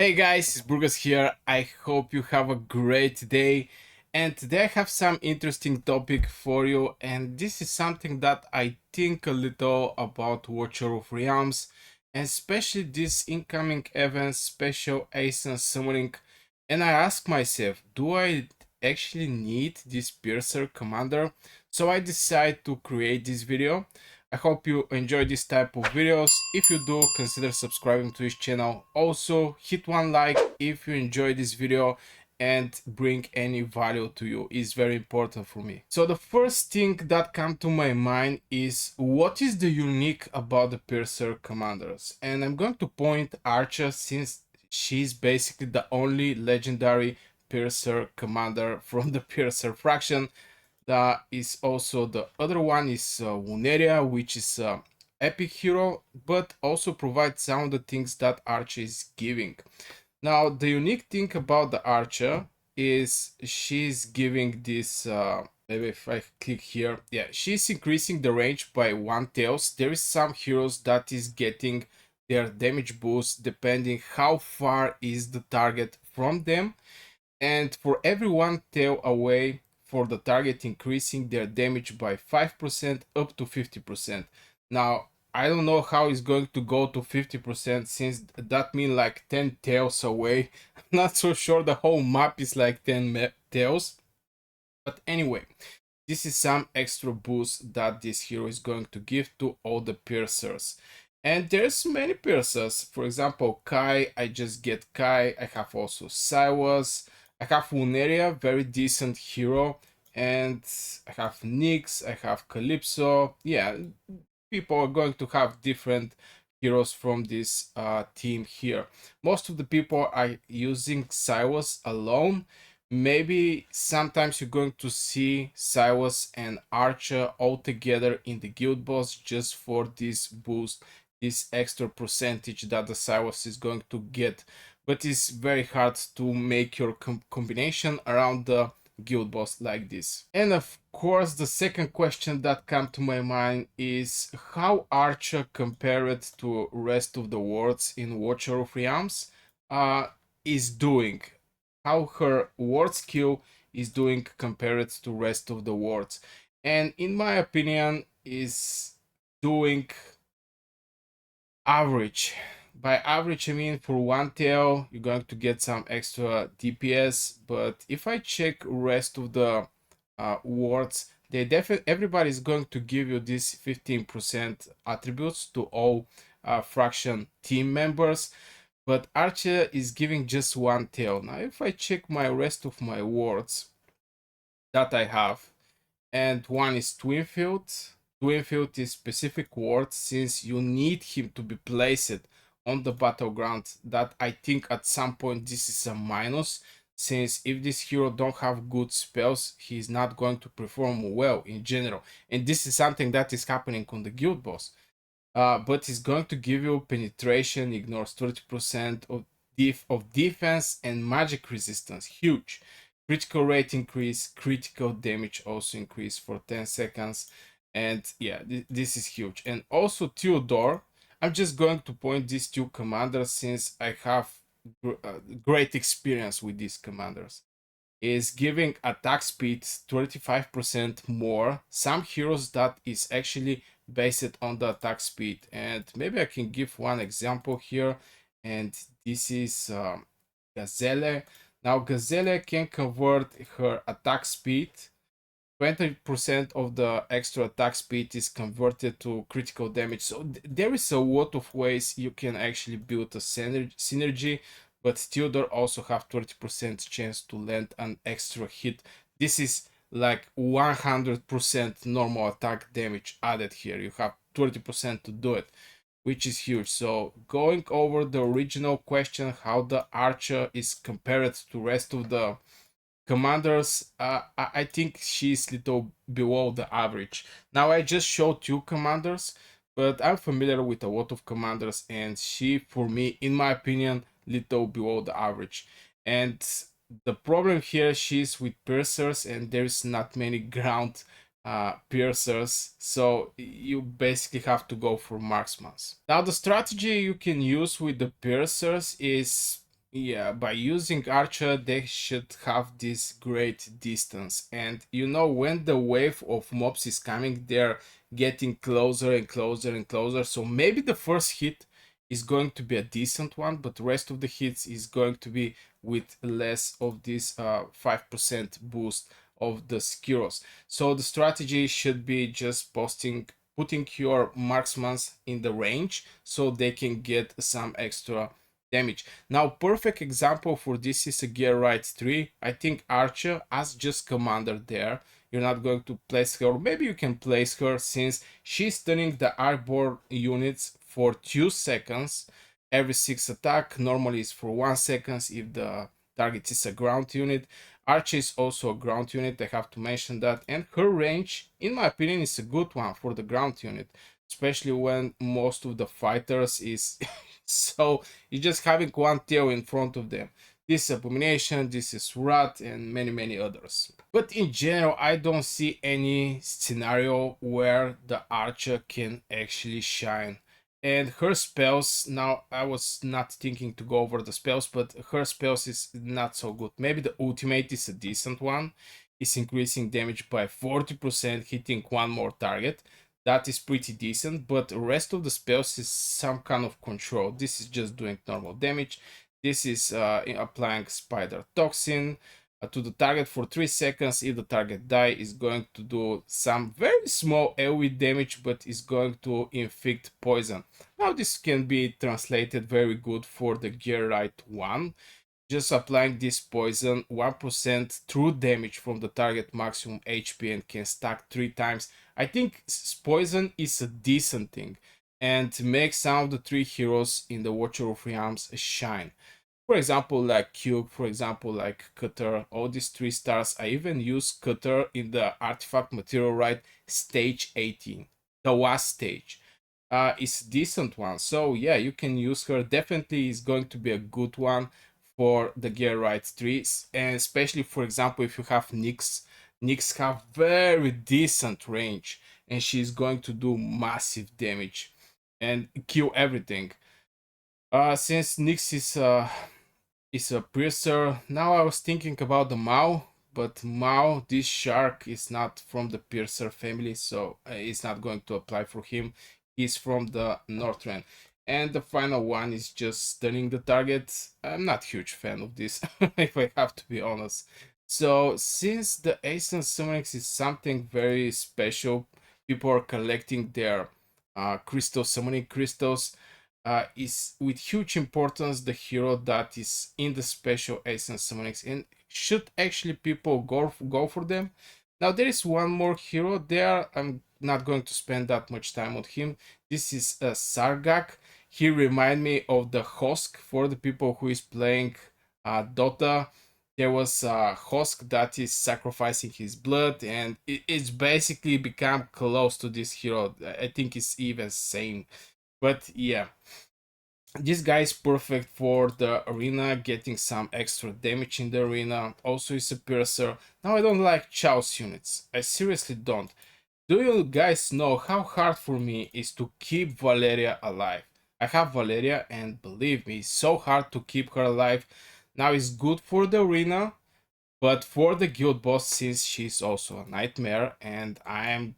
Hey guys, it's Burgos here. I hope you have a great day. And today I have some interesting topic for you. And this is something that I think a little about Watcher of Realms, and especially this incoming event, special Ace and Summoning. And I ask myself, do I actually need this Piercer commander? So I decide to create this video. I hope you enjoy this type of videos. If you do, consider subscribing to this channel. Also, hit one like if you enjoy this video and bring any value to you. It's very important for me. So the first thing that comes to my mind is what is the unique about the Piercer commanders? And I'm going to point Archer since she's basically the only legendary Piercer commander from the Piercer faction. That is also the other one is Wuneria, which is epic hero, but also provides some of the things that Archer is giving. Now, the unique thing about the Archer is she's giving this. Maybe if I click here, yeah, she's increasing the range by 1 tails. There is some heroes that is getting their damage boost depending how far is the target from them, and for every 1 tail away for the target, increasing their damage by 5% up to 50%. Now, I don't know how it's going to go to 50% since that means like 10 tails away. I'm not so sure the whole map is like 10 tails. But anyway, this is some extra boost that this hero is going to give to all the piercers. And there's many piercers. For example, Kai, I just get Kai. I have also Siwas. I have Wuneria, very decent hero. And I have Nyx, I have Calypso. Yeah, people are going to have different heroes from this team here. Most of the people are using Siwas alone. Maybe sometimes you're going to see Siwas and Archer all together in the guild boss just for this boost, this extra percentage that the Siwas is going to get. But it's very hard to make your combination around the guild boss like this. And of course, the second question that come to my mind is how Archer compared to rest of the wards in Watcher of Realms is doing, how her ward skill is doing compared to rest of the wards. And in my opinion, is doing average. By average, I mean for 1 tail, you're going to get some extra DPS. But if I check rest of the wards, they definitely everybody is going to give you this 15% attributes to all fraction team members. But Archer is giving just 1 tail. Now, if I check my rest of my wards that I have, and one is Twinfield. Twinfield is specific ward since you need him to be placed on the battleground. That I think at some point this is a minus, since if this hero don't have good spells, he's not going to perform well in general. And this is something that is happening on the guild boss. But it's going to give you penetration, ignores 30% of defense and magic resistance. Huge. Critical rate increase, critical damage also increase for 10 seconds. And yeah, this is huge. And also Theodore, I'm just going to point these two commanders since I have great experience with these commanders. Is giving attack speed 35% more. Some heroes that is actually based on the attack speed, and maybe I can give one example here, and this is Gazelle. Now Gazelle can convert her attack speed. 20% of the extra attack speed is converted to critical damage. So there is a lot of ways you can actually build a synergy, but Theodore also have 20% chance to land an extra hit. This is like 100% normal attack damage added here. You have 20% to do it, which is huge. So going over the original question, how the Archer is compared to rest of the commanders, I think she's little below the average. Now I just showed two commanders, but I'm familiar with a lot of commanders, and she, for me, in my opinion, little below the average. And the problem here, she's with piercers, and there's not many ground piercers, so you basically have to go for marksmans. Now the strategy you can use with the piercers is Yeah, by using Archer, they should have this great distance. And you know, when the wave of mobs is coming, they're getting closer and closer and closer. So maybe the first hit is going to be a decent one, but the rest of the hits is going to be with less of this 5% boost of the Skiros. So the strategy should be just putting your marksmans in the range so they can get some extra damage. Now, perfect example for this is a Gear Right 3. I think Archer as just commander there. You're not going to place her, or maybe you can place her since she's turning the airborne units for 2 seconds. Every 6 attack normally is for 1 second if the target is a ground unit. Archer is also a ground unit, I have to mention that, and her range, in my opinion, is a good one for the ground unit, especially when most of the fighters is so you're just having one tail in front of them. This is Abomination, this is Rat, and many, many others. But in general, I don't see any scenario where the Archer can actually shine. And her spells, now I was not thinking to go over the spells, but her spells is not so good. Maybe the ultimate is a decent one. It's increasing damage by 40%, hitting one more target. That is pretty decent, but the rest of the spells is some kind of control. This is just doing normal damage. This is applying spider toxin to the target for 3 seconds. If the target die, is going to do some very small AoE damage, but is going to inflict poison. Now this can be translated very good for the Gear Right 1. Just applying this poison, 1% true damage from the target maximum HP and can stack 3 times. I think poison is a decent thing and makes some of the 3 heroes in the Watcher of Realms shine. For example, like Cube, for example, like Cutter, all these 3 stars. I even use Cutter in the artifact material right stage 18, the last stage. It's a decent one. So yeah, you can use her. Definitely is going to be a good one for the Gear Right 3. And especially, for example, if you have Nyx. Nyx have very decent range and she's going to do massive damage and kill everything. Since Nyx is a piercer. Now I was thinking about the Mao, but Mao, this shark, is not from the piercer family, so it's not going to apply for him. He's from the Northrend. And the final one is just stunning the target. I'm not huge fan of this, if I have to be honest. So since the Ascent Summonings is something very special, people are collecting their crystal summoning crystals, is with huge importance the hero that is in the special essence summonings, and should actually people go for them. Now there is one more hero there. I'm not going to spend that much time on him. This is Sargak. He remind me of the Hosk for the people who is playing Dota. There was a Hosk that is sacrificing his blood, and it's basically become close to this hero. I think it's even same. But yeah, this guy is perfect for the arena, getting some extra damage in the arena. Also, is a piercer. Now, I don't like Chow's units. I seriously don't. Do you guys know how hard for me is to keep Valeria alive? I have Valeria, and believe me, it's so hard to keep her alive. Now, it's good for the arena, but for the guild boss, since she's also a nightmare, and I'm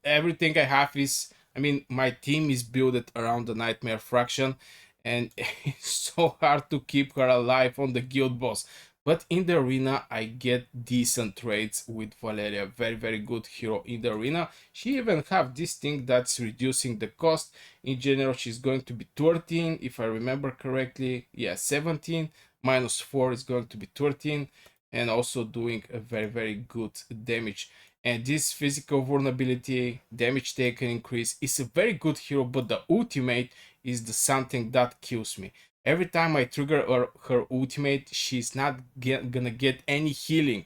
everything I have is, I mean, my team is built around the nightmare fraction, and it's so hard to keep her alive on the guild boss. But in the arena, I get decent trades with Valeria. Very, very good hero in the arena. She even have this thing that's reducing the cost. In general, she's going to be 13, if I remember correctly. Yeah, 17 minus 4 is going to be 13, and also doing a very, very good damage. And this physical vulnerability, damage taken increase is a very good hero, but the ultimate is the something that kills me. Every time I trigger her ultimate, she's not gonna get any healing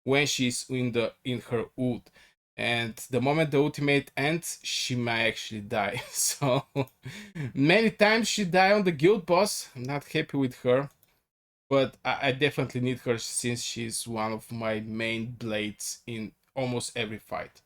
when she's in her ult. And the moment the ultimate ends, she might actually die. So many times she die on the guild boss. I'm not happy with her, but I definitely need her since she's one of my main blades in almost every fight.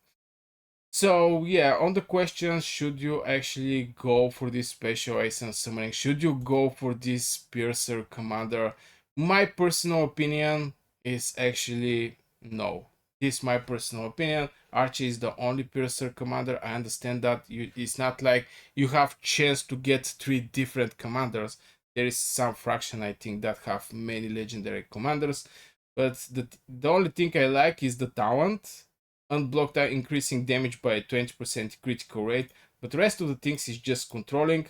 So yeah, on the question, should you actually go for this special ASEAN summoning? Should you go for this Piercer commander? My personal opinion is actually no. This is my personal opinion. Archie is the only Piercer commander. I understand that it's not like you have chance to get three different commanders. There is some fraction I think that have many legendary commanders, but the only thing I like is the talent. Unblocked are increasing damage by 20% critical rate, but the rest of the things is just controlling.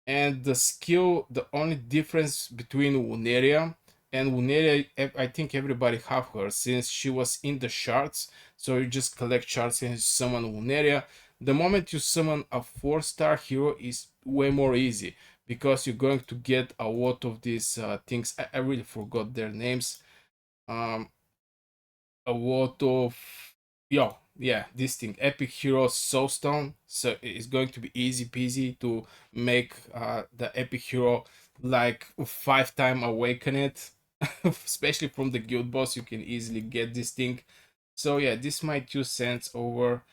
And the skill, the only difference between Wuneria and Wuneria, I think everybody have her since she was in the shards. So you just collect shards and summon Wuneria. The moment you summon a 4-star hero is way more easy because you're going to get a lot of these things. I really forgot their names. Um, a lot of yeah, this thing epic hero soulstone, so it's going to be easy peasy to make the epic hero like 5-time awaken it. Especially from the guild boss you can easily get this thing. So yeah, this my 2 cents over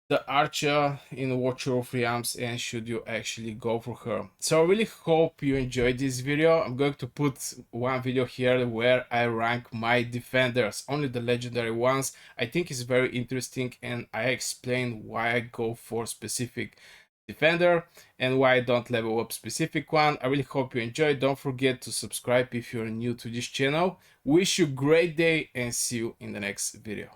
the archer in Watcher of Realms and should you actually go for her. So I really hope you enjoyed this video. I'm going to put one video here where I rank my defenders, only the legendary ones. I think it's very interesting and I explain why I go for specific defender and why I don't level up specific one. I really hope you enjoyed. Don't forget to subscribe if you're new to this channel. Wish you a great day and see you in the next video.